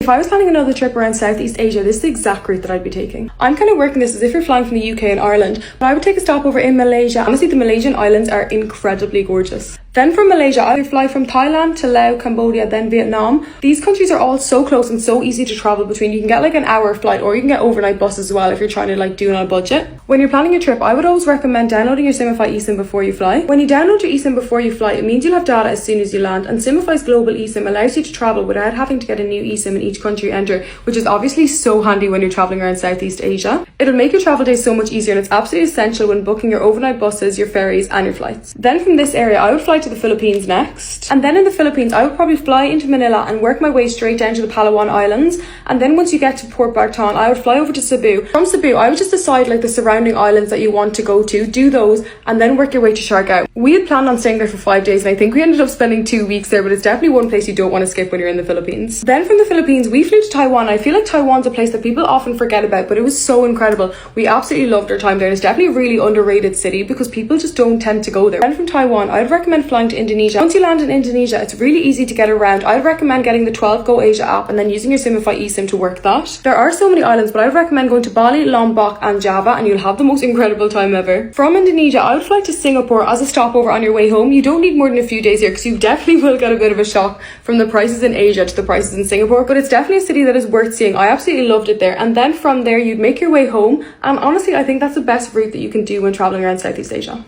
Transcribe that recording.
If I was planning another trip around Southeast Asia, this is the exact route that I'd be taking. I'm kind of working this as if you're flying from the UK and Ireland, but I would take a stopover in Malaysia. Honestly, the Malaysian islands are incredibly gorgeous. Then from Malaysia, I would fly from Thailand to Laos, Cambodia, then Vietnam. These countries are all so close and so easy to travel between. You can get like an hour flight, or you can get overnight buses as well if you're trying to like do it on a budget. When you're planning your trip, I would always recommend downloading your Simify eSIM before you fly. When you download your eSIM before you fly, it means you'll have data as soon as you land, and Simify's global eSIM allows you to travel without having to get a new eSIM in each country you enter, which is obviously so handy when you're traveling around Southeast Asia. It'll make your travel days so much easier, and it's absolutely essential when booking your overnight buses, your ferries and your flights. Then from this area, I would fly to the Philippines next. And then in the Philippines, I would probably fly into Manila and work my way straight down to the Palawan Islands. And then once you get to Port Barton, I would fly over to Cebu. From Cebu, I would just decide like the surrounding islands that you want to go to, do those, and then work your way to Siargao. We had planned on staying there for 5 days, and I think we ended up spending 2 weeks there, but it's definitely one place you don't want to skip when you're in the Philippines. Then from the Philippines, we flew to Taiwan. I feel like Taiwan's a place that people often forget about, but it was so incredible. We absolutely loved our time there, and it's definitely a really underrated city because people just don't tend to go there. Then from Taiwan, I'd recommend flying to Indonesia. Once you land in Indonesia, it's really easy to get around. I'd recommend getting the 12 Go Asia app and then using your Simify eSIM to work that. There are so many islands, but I'd recommend going to Bali, Lombok and Java, and you'll have the most incredible time ever. From Indonesia, I would fly to Singapore as a stopover on your way home. You don't need more than a few days here because you definitely will get a bit of a shock from the prices in Asia to the prices in Singapore, but it's definitely a city that is worth seeing. I absolutely loved it there. And then from there, you'd make your way home, and honestly, I think that's the best route that you can do when traveling around Southeast Asia.